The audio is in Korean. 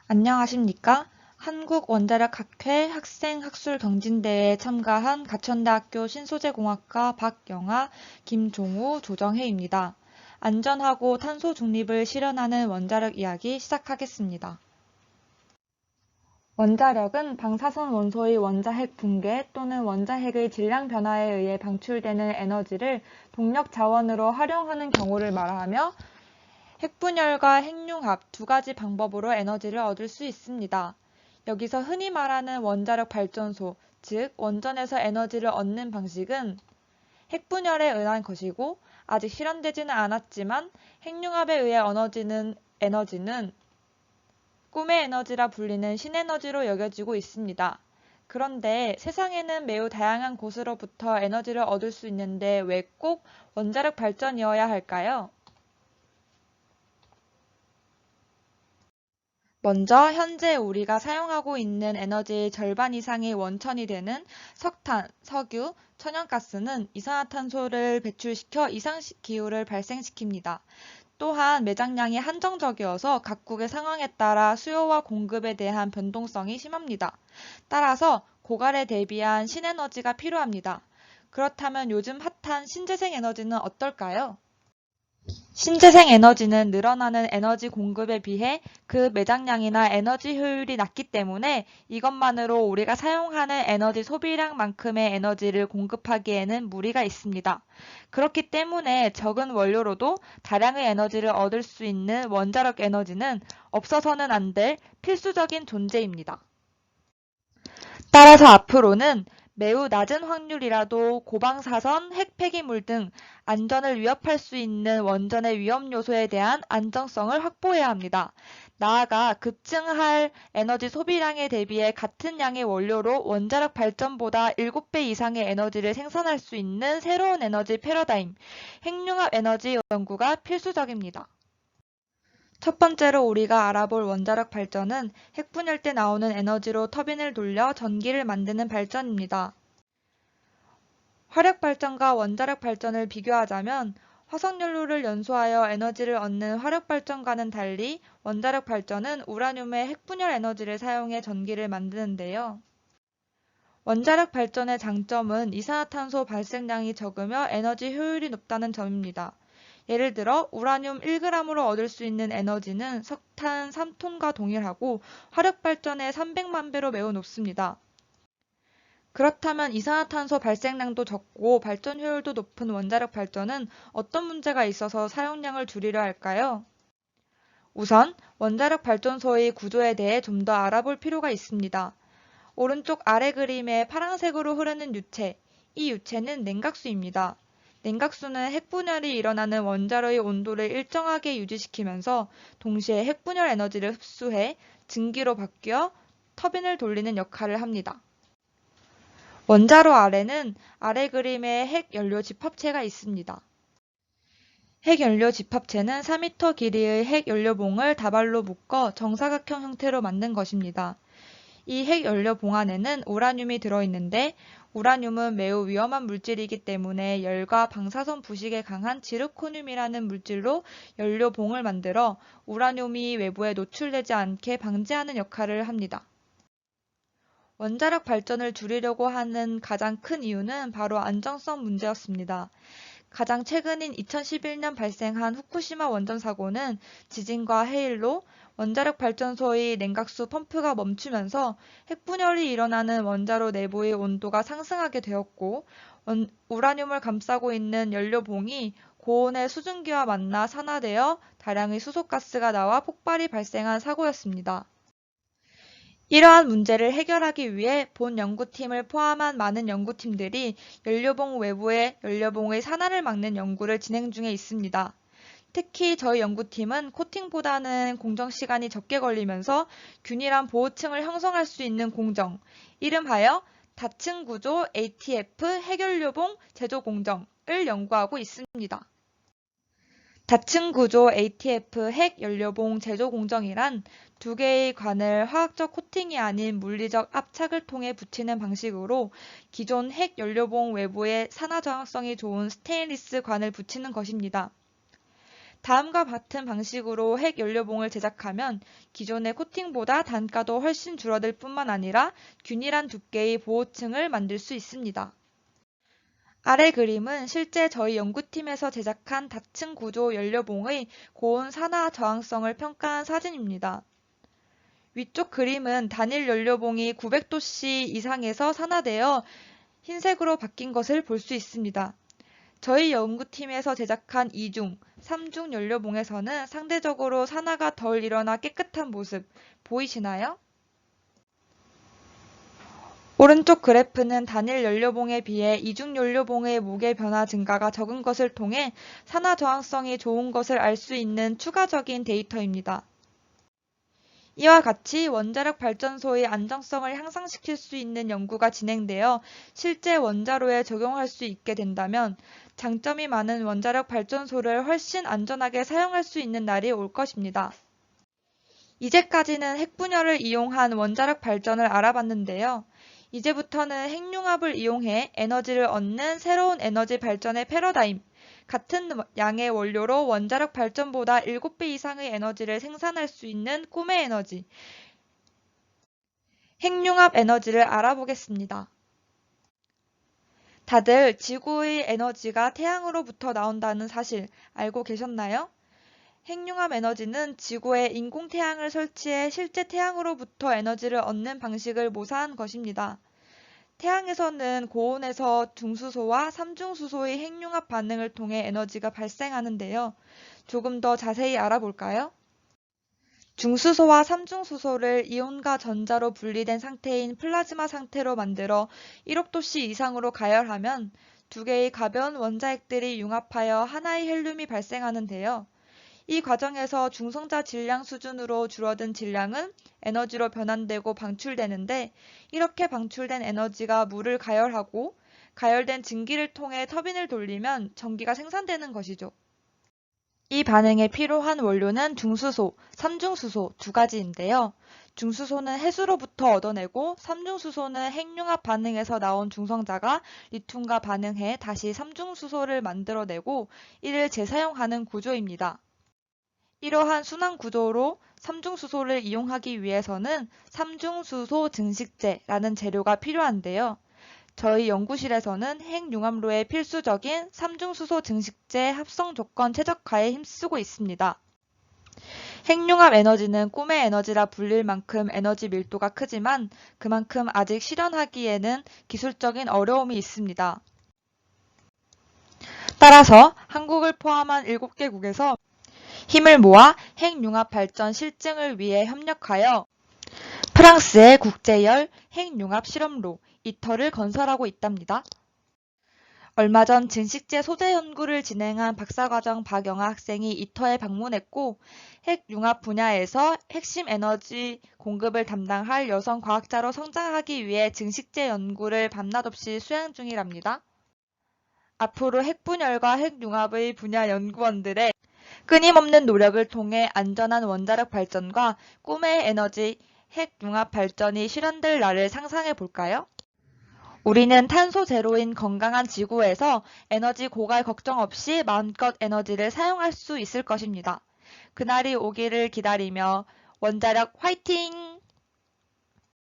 안녕하십니까? 한국원자력학회 학생학술경진대회에 참가한 가천대학교 신소재공학과 박영아, 김종우, 조정혜입니다. 안전하고 탄소 중립을 실현하는 원자력 이야기 시작하겠습니다. 원자력은 방사선 원소의 원자핵 붕괴 또는 원자핵의 질량 변화에 의해 방출되는 에너지를 동력 자원으로 활용하는 경우를 말하며 핵분열과 핵융합 두 가지 방법으로 에너지를 얻을 수 있습니다. 여기서 흔히 말하는 원자력 발전소, 즉 원전에서 에너지를 얻는 방식은 핵분열에 의한 것이고 아직 실현되지는 않았지만 핵융합에 의해 얻어지는 에너지는 꿈의 에너지라 불리는 신에너지로 여겨지고 있습니다. 그런데 세상에는 매우 다양한 곳으로부터 에너지를 얻을 수 있는데 왜 꼭 원자력 발전이어야 할까요? 먼저 현재 우리가 사용하고 있는 에너지의 절반 이상이 원천이 되는 석탄, 석유, 천연가스는 이산화탄소를 배출시켜 이상기후를 발생시킵니다. 또한 매장량이 한정적이어서 각국의 상황에 따라 수요와 공급에 대한 변동성이 심합니다. 따라서 고갈에 대비한 신에너지가 필요합니다. 그렇다면 요즘 핫한 신재생 에너지는 어떨까요? 신재생 에너지는 늘어나는 에너지 공급에 비해 그 매장량이나 에너지 효율이 낮기 때문에 이것만으로 우리가 사용하는 에너지 소비량만큼의 에너지를 공급하기에는 무리가 있습니다. 그렇기 때문에 적은 원료로도 다량의 에너지를 얻을 수 있는 원자력 에너지는 없어서는 안 될 필수적인 존재입니다. 따라서 앞으로는 매우 낮은 확률이라도 고방사선, 핵폐기물 등 안전을 위협할 수 있는 원전의 위험 요소에 대한 안정성을 확보해야 합니다. 나아가 급증할 에너지 소비량에 대비해 같은 양의 원료로 원자력 발전보다 7배 이상의 에너지를 생산할 수 있는 새로운 에너지 패러다임, 핵융합 에너지 연구가 필수적입니다. 첫 번째로 우리가 알아볼 원자력 발전은 핵분열 때 나오는 에너지로 터빈을 돌려 전기를 만드는 발전입니다. 화력 발전과 원자력 발전을 비교하자면 화석연료를 연소하여 에너지를 얻는 화력 발전과는 달리 원자력 발전은 우라늄의 핵분열 에너지를 사용해 전기를 만드는데요. 원자력 발전의 장점은 이산화탄소 발생량이 적으며 에너지 효율이 높다는 점입니다. 예를 들어 우라늄 1g으로 얻을 수 있는 에너지는 석탄 3톤과 동일하고 화력발전의 300만 배로 매우 높습니다. 그렇다면 이산화탄소 발생량도 적고 발전 효율도 높은 원자력 발전은 어떤 문제가 있어서 사용량을 줄이려 할까요? 우선 원자력 발전소의 구조에 대해 좀 더 알아볼 필요가 있습니다. 오른쪽 아래 그림의 파란색으로 흐르는 유체, 이 유체는 냉각수입니다. 냉각수는 핵분열이 일어나는 원자로의 온도를 일정하게 유지시키면서 동시에 핵분열 에너지를 흡수해 증기로 바뀌어 터빈을 돌리는 역할을 합니다. 원자로 아래는 아래 그림의 핵연료 집합체가 있습니다. 핵연료 집합체는 4m 길이의 핵연료봉을 다발로 묶어 정사각형 형태로 만든 것입니다. 이 핵연료봉 안에는 우라늄이 들어있는데 우라늄은 매우 위험한 물질이기 때문에 열과 방사선 부식에 강한 지르코늄이라는 물질로 연료봉을 만들어 우라늄이 외부에 노출되지 않게 방지하는 역할을 합니다. 원자력 발전을 줄이려고 하는 가장 큰 이유는 바로 안정성 문제였습니다. 가장 최근인 2011년 발생한 후쿠시마 원전 사고는 지진과 해일로 원자력 발전소의 냉각수 펌프가 멈추면서 핵분열이 일어나는 원자로 내부의 온도가 상승하게 되었고 우라늄을 감싸고 있는 연료봉이 고온의 수증기와 만나 산화되어 다량의 수소가스가 나와 폭발이 발생한 사고였습니다. 이러한 문제를 해결하기 위해 본 연구팀을 포함한 많은 연구팀들이 연료봉 외부의 연료봉의 산화를 막는 연구를 진행 중에 있습니다. 특히 저희 연구팀은 코팅보다는 공정 시간이 적게 걸리면서 균일한 보호층을 형성할 수 있는 공정, 이름하여 다층 구조 ATF 핵연료봉 제조 공정을 연구하고 있습니다. 다층 구조 ATF 핵 연료봉 제조 공정이란 두 개의 관을 화학적 코팅이 아닌 물리적 압착을 통해 붙이는 방식으로 기존 핵 연료봉 외부에 산화 저항성이 좋은 스테인리스 관을 붙이는 것입니다. 다음과 같은 방식으로 핵 연료봉을 제작하면 기존의 코팅보다 단가도 훨씬 줄어들 뿐만 아니라 균일한 두께의 보호층을 만들 수 있습니다. 아래 그림은 실제 저희 연구팀에서 제작한 다층 구조 연료봉의 고온 산화 저항성을 평가한 사진입니다. 위쪽 그림은 단일 연료봉이 900도씨 이상에서 산화되어 흰색으로 바뀐 것을 볼 수 있습니다. 저희 연구팀에서 제작한 2중, 3중 연료봉에서는 상대적으로 산화가 덜 일어나 깨끗한 모습 보이시나요? 오른쪽 그래프는 단일 연료봉에 비해 이중 연료봉의 무게 변화 증가가 적은 것을 통해 산화 저항성이 좋은 것을 알 수 있는 추가적인 데이터입니다. 이와 같이 원자력 발전소의 안정성을 향상시킬 수 있는 연구가 진행되어 실제 원자로에 적용할 수 있게 된다면 장점이 많은 원자력 발전소를 훨씬 안전하게 사용할 수 있는 날이 올 것입니다. 이제까지는 핵분열을 이용한 원자력 발전을 알아봤는데요. 이제부터는 핵융합을 이용해 에너지를 얻는 새로운 에너지 발전의 패러다임, 같은 양의 원료로 원자력 발전보다 7배 이상의 에너지를 생산할 수 있는 꿈의 에너지, 핵융합 에너지를 알아보겠습니다. 다들 지구의 에너지가 태양으로부터 나온다는 사실 알고 계셨나요? 핵융합 에너지는 지구에 인공태양을 설치해 실제 태양으로부터 에너지를 얻는 방식을 모사한 것입니다. 태양에서는 고온에서 중수소와 삼중수소의 핵융합 반응을 통해 에너지가 발생하는데요. 조금 더 자세히 알아볼까요? 중수소와 삼중수소를 이온과 전자로 분리된 상태인 플라즈마 상태로 만들어 1억 도씨 이상으로 가열하면 두 개의 가벼운 원자핵들이 융합하여 하나의 헬륨이 발생하는데요. 이 과정에서 중성자 질량 수준으로 줄어든 질량은 에너지로 변환되고 방출되는데 이렇게 방출된 에너지가 물을 가열하고 가열된 증기를 통해 터빈을 돌리면 전기가 생산되는 것이죠. 이 반응에 필요한 원료는 중수소, 삼중수소 두 가지인데요. 중수소는 해수로부터 얻어내고 삼중수소는 핵융합 반응에서 나온 중성자가 리튬과 반응해 다시 삼중수소를 만들어내고 이를 재사용하는 구조입니다. 이러한 순환 구조로 삼중수소를 이용하기 위해서는 삼중수소 증식제라는 재료가 필요한데요. 저희 연구실에서는 핵융합로의 필수적인 삼중수소 증식제 합성 조건 최적화에 힘쓰고 있습니다. 핵융합 에너지는 꿈의 에너지라 불릴 만큼 에너지 밀도가 크지만 그만큼 아직 실현하기에는 기술적인 어려움이 있습니다. 따라서 한국을 포함한 7개국에서 힘을 모아 핵융합 발전 실증을 위해 협력하여 프랑스의 국제열 핵융합 실험로 이터를 건설하고 있답니다. 얼마 전 증식제 소재 연구를 진행한 박사과정 박영아 학생이 이터에 방문했고 핵융합 분야에서 핵심 에너지 공급을 담당할 여성 과학자로 성장하기 위해 증식제 연구를 밤낮 없이 수행 중이랍니다. 앞으로 핵분열과 핵융합의 분야 연구원들의 끊임없는 노력을 통해 안전한 원자력 발전과 꿈의 에너지, 핵융합 발전이 실현될 날을 상상해 볼까요? 우리는 탄소 제로인 건강한 지구에서 에너지 고갈 걱정 없이 마음껏 에너지를 사용할 수 있을 것입니다. 그날이 오기를 기다리며 원자력 화이팅!